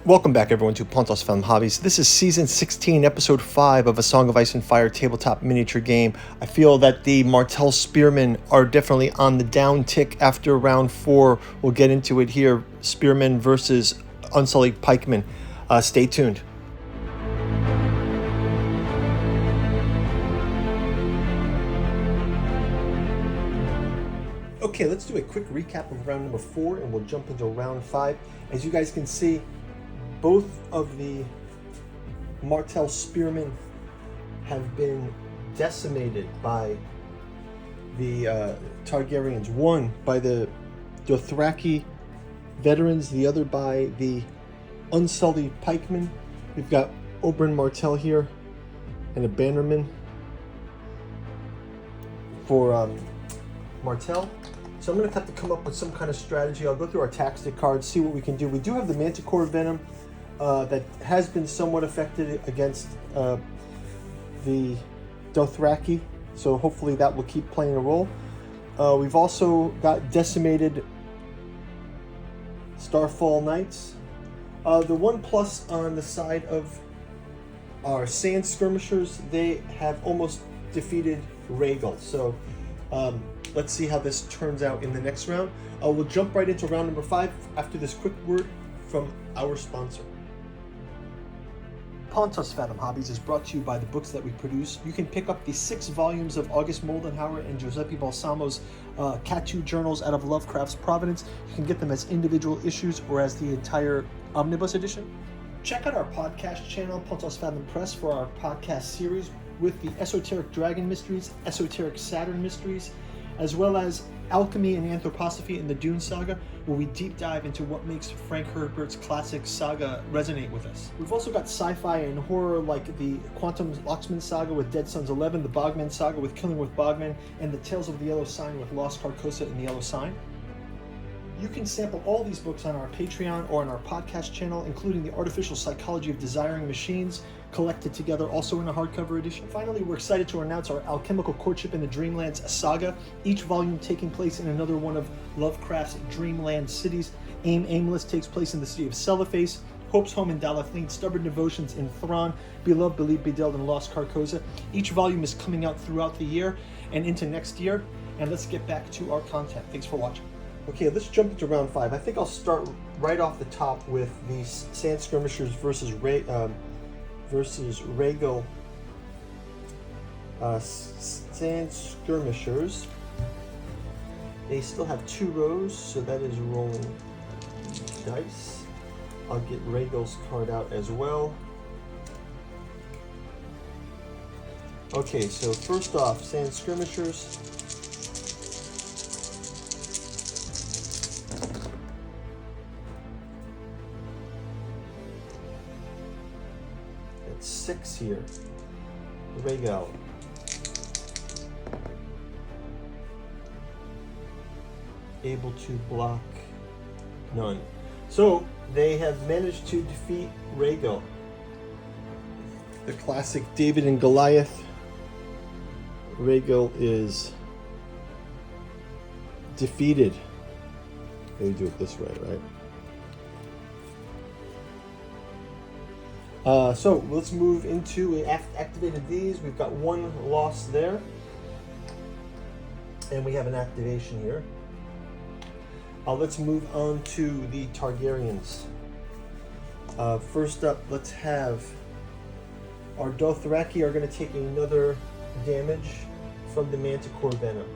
Welcome back, everyone, to Pontos Film Hobbies. This is Season 16, Episode 5 of A Song of Ice and Fire tabletop miniature game. I feel that the Martell Spearmen are definitely on the down tick after round 4. We'll get into it here. Spearmen versus Unsullied Pikemen. Stay tuned. Okay, let's do a quick recap of round number 4, and we'll jump into round 5. As you guys can see, both of the Martell Spearmen have been decimated by the Targaryens. One by the Dothraki veterans, the other by the Unsullied Pikemen. We've got Oberyn Martell here and a bannerman for Martell. So I'm going to have to come up with some kind of strategy. I'll go through our tactic cards, see what we can do. We do have the Manticore Venom that has been somewhat affected against the Dothraki, so hopefully that will keep playing a role. We've also got decimated Starfall Knights. The one plus on the side of our Sand Skirmishers, they have almost defeated Rhaegal. So let's see how this turns out in the next round. We'll jump right into round number 5 after this quick word from our sponsor. Pontos Fathom Hobbies is brought to you by the books that we produce. You can pick up the 6 volumes of August Moldenhauer and Giuseppe Balsamo's Catu journals out of Lovecraft's Providence. You can get them as individual issues or as the entire omnibus edition. Check out our podcast channel, Pontos Fathom Press, for our podcast series with the Esoteric Dragon Mysteries, Esoteric Saturn Mysteries, as well as Alchemy and Anthroposophy in the Dune Saga, where we deep dive into what makes Frank Herbert's classic saga resonate with us. We've also got sci-fi and horror like the Quantum Locksmith Saga with Dead Sons 11, the Bogman Saga with Killing with Bogman, and the Tales of the Yellow Sign with Lost Carcosa and the Yellow Sign. You can sample all these books on our Patreon or on our podcast channel, including The Artificial Psychology of Desiring Machines, collected together also in a hardcover edition. Finally, we're excited to announce our Alchemical Courtship in the Dreamlands saga, each volume taking place in another one of Lovecraft's Dreamland cities. Aimless takes place in the city of Cellophase, Hope's Home in Dalathleen, Stubborn Devotions in Thrawn, Beloved, Believed, Bedelled, and Lost Carcosa. Each volume is coming out throughout the year and into next year. And let's get back to our content. Thanks for watching. Okay, let's jump into round 5. I think I'll start right off the top with the Sand Skirmishers versus Rhaegal. Sand Skirmishers. They still have 2 rows, so that is rolling dice. I'll get Rhaegal's card out as well. Okay, so first off, Sand Skirmishers. That's 6 here. Rhaegal. Able to block none. So they have managed to defeat Rhaegal. The classic David and Goliath. Rhaegal is defeated. They do it this way, right? So let's move into, we activated these. We've got 1 loss there. And we have an activation here. Let's move on to the Targaryens. First up, let's have our Dothraki are going to take another damage from the Manticore Venom.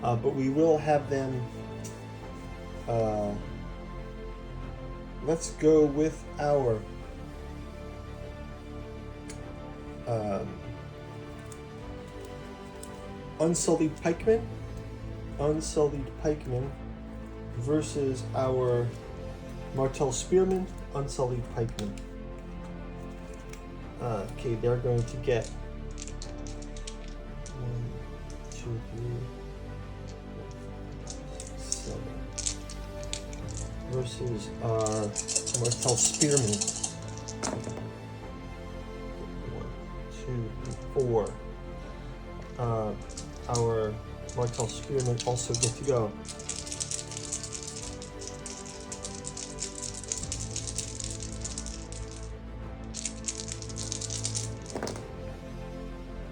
But we will have them... let's go with our... Unsullied Pikemen. Unsullied Pikemen versus our Martell Spearmen, Unsullied Pikemen. Okay, they're going to get 1, 2, 3, 7 versus our Martell Spearmen. 1, 2, 4. Our Martell Spearmen also get to go.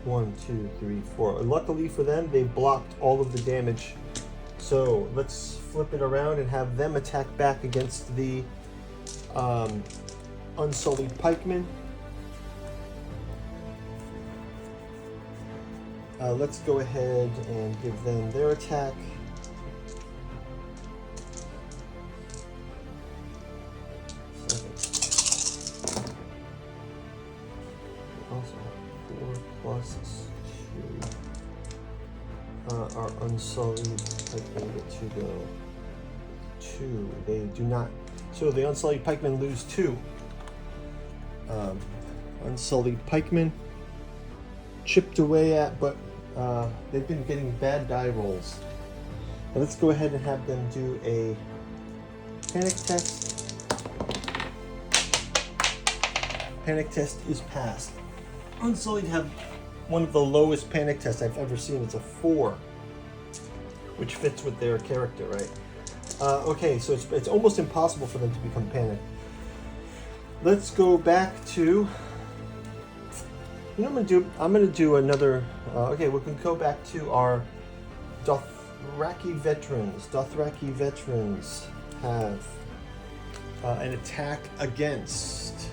1, 2, 3, 4. Luckily for them, they blocked all of the damage. So let's flip it around and have them attack back against the Unsullied Pikemen. Let's go ahead and give them their attack. Also have 4 plus 2. Our Unsullied Pikemen get to go 2. They do not. So the Unsullied Pikemen lose 2. Unsullied Pikemen chipped away at, but they've been getting bad die rolls. Now let's go ahead and have them do a panic test. Panic test is passed. Unsullied have one of the lowest panic tests I've ever seen. It's a 4, which fits with their character, right? Okay, so it's almost impossible for them to become panicked. Let's go back to. You know what I'm gonna do another. Okay, we can go back to our Dothraki veterans. Dothraki veterans have an attack against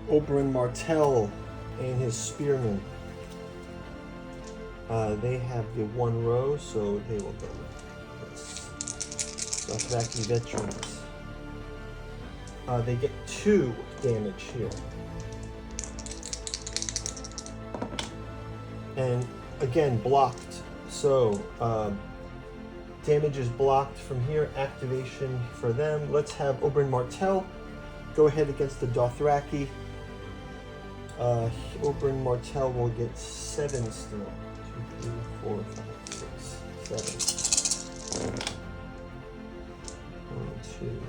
Oberyn Martell and his Spearmen. They have the 1 row, so they will go with this. Dothraki veterans. They get 2 damage here. And again, blocked. So damage is blocked from here. Activation for them. Let's have Oberyn Martell go ahead against the Dothraki. Oberyn Martell will get 7 still. 2, 3, 4, 5, 6, 7. 1, 2.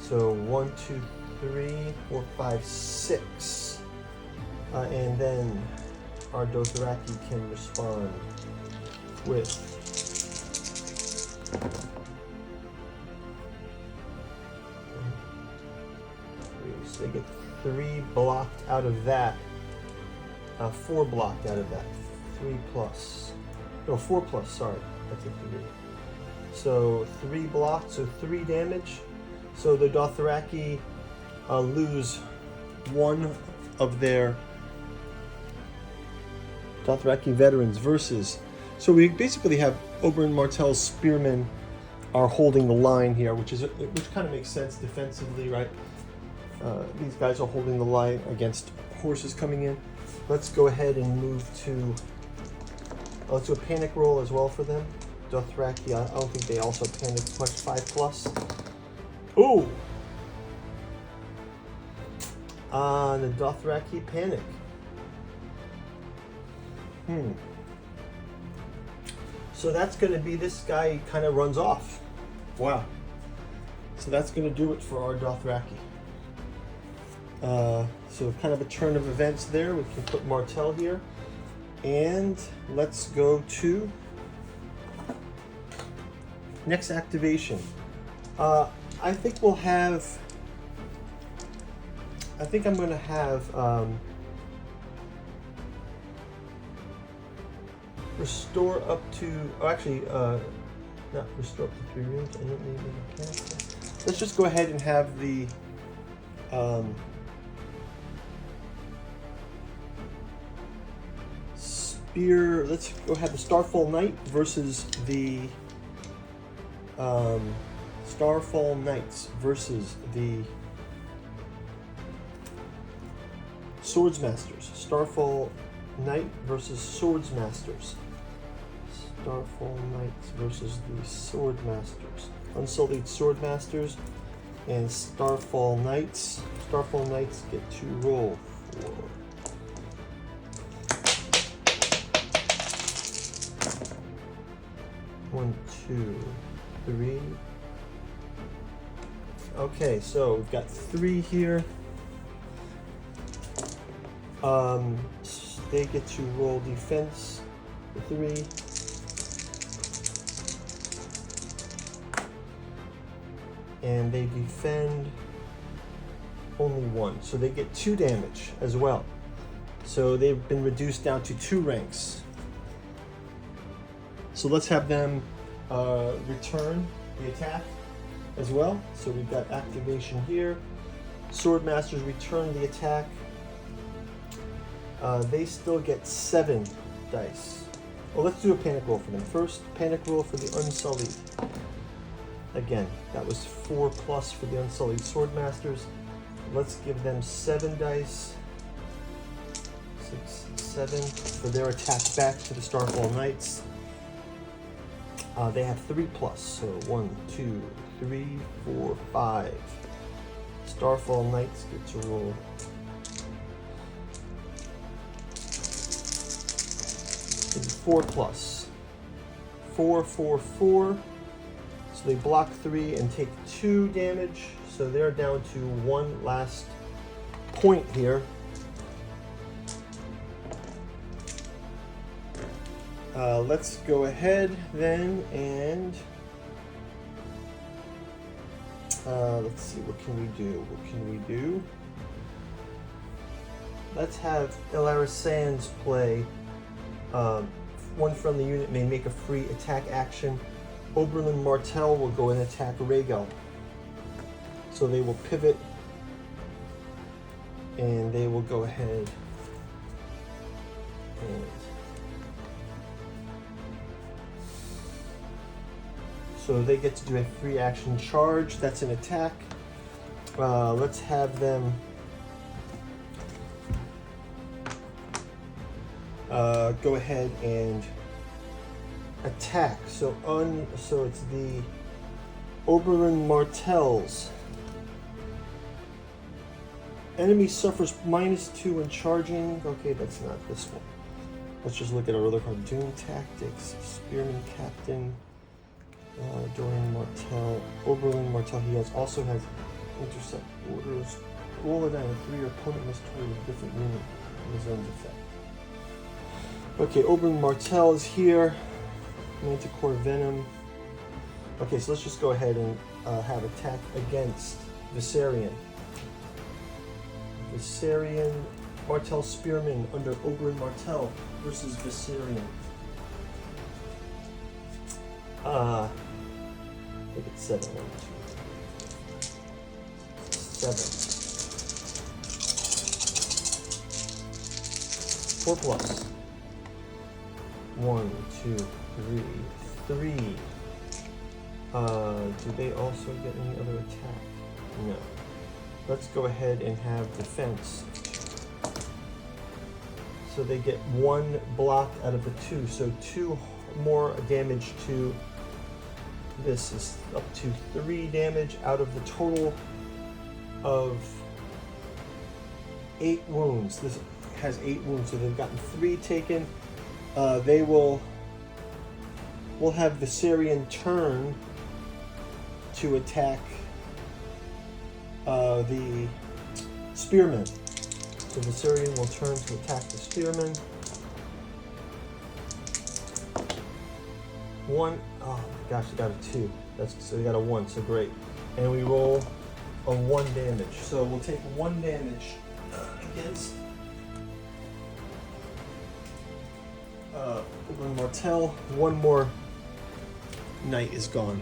So 1, 2, 3, 4, 5, 6. And then our Dothraki can respond with so they get 3 blocked out of that. 4 blocked out of that. 3 plus. No, 4 plus, sorry. That's a 3. So 3 blocked, so 3 damage. So the Dothraki lose 1 of their Dothraki veterans versus. So we basically have Oberyn Martell's Spearmen are holding the line here, which kind of makes sense defensively, right? These guys are holding the line against horses coming in. Let's go ahead and move to. Let's do a panic roll as well for them. Dothraki, I don't think they also panicked much. 5 plus. Ooh! The Dothraki panic. So that's going to be this guy kind of runs off. Wow. So that's going to do it for our Dothraki. So kind of a turn of events there. We can put Martell here. And let's go to next activation. I think we'll have. I think I'm going to have restore up to. Oh, actually, not restore up to 3 rooms. I don't need a mechanic. Let's just go ahead and have the. Spear. Let's go have the Starfall Knight versus the. Starfall Knights versus the Swordsmasters. Starfall Knight versus Swordsmasters. Starfall Knights versus the Swordmasters. Unsullied Swordmasters and Starfall Knights. Starfall Knights get to roll for. One, 2, 3. Okay, so we've got 3 here. They get to roll defense for 3. And they defend only 1. So they get 2 damage as well. So they've been reduced down to 2 ranks. So let's have them return the attack as well. So we've got activation here. Swordmasters return the attack. They still get 7 dice. Well, let's do a panic roll for them. First, panic roll for the Unsullied. Again, that was 4+ for the Unsullied Swordmasters. Let's give them 7 dice. 6, 7 for their attack back to the Starfall Knights. They have 3+, so 1, 2, 3, 4, 5. Starfall Knights get to roll. It's 4+. 4, 4, 4. So they block 3 and take 2 damage. So they're down to 1 last point here. Let's go ahead then and let's see, what can we do? What can we do? Let's have Ilaris Sands play. One friendly unit may make a free attack action. Oberlin Martell will go and attack Rhaegal. So they will pivot and they will go ahead and so they get to do a free action charge. That's an attack. Let's have them go ahead and attack. So it's the Oberlin Martells. Enemy suffers -2 when charging. Okay, that's not this one. Let's just look at our other card. Doom Tactics, Spearmen Captain, Dorian Martell, Oberlin Martell. He also has intercept orders. Roll a die on 3, your opponent must target a different unit in the zone's effect. Okay, Oberlin Martell is here. Manticore Venom. Okay, so let's just go ahead and have attack against Viserion. Viserion, Martell Spearmen under Oberlin Martell versus Viserion. I think it's 7. 1, 2, 7. 4+. 1, 2, 3, 3. Do they also get any other attack? No. Let's go ahead and have defense. So they get 1 block out of the 2. So 2 more damage to this is up to 3 damage out of the total of 8 wounds. This has 8 wounds, so they've gotten 3 taken. They will have Viserion turn to attack the Spearmen. So Viserion will turn to attack the Spearmen. 1, oh my gosh, you got a 2. So you got a 1, so great. And we roll a 1 damage. So we'll take 1 damage against Martell. 1 more knight is gone.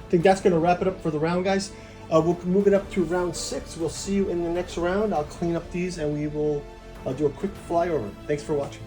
I think that's going to wrap it up for the round, guys. We'll move it up to round 6. We'll see you in the next round. I'll clean up these and we will do a quick flyover. Thanks for watching.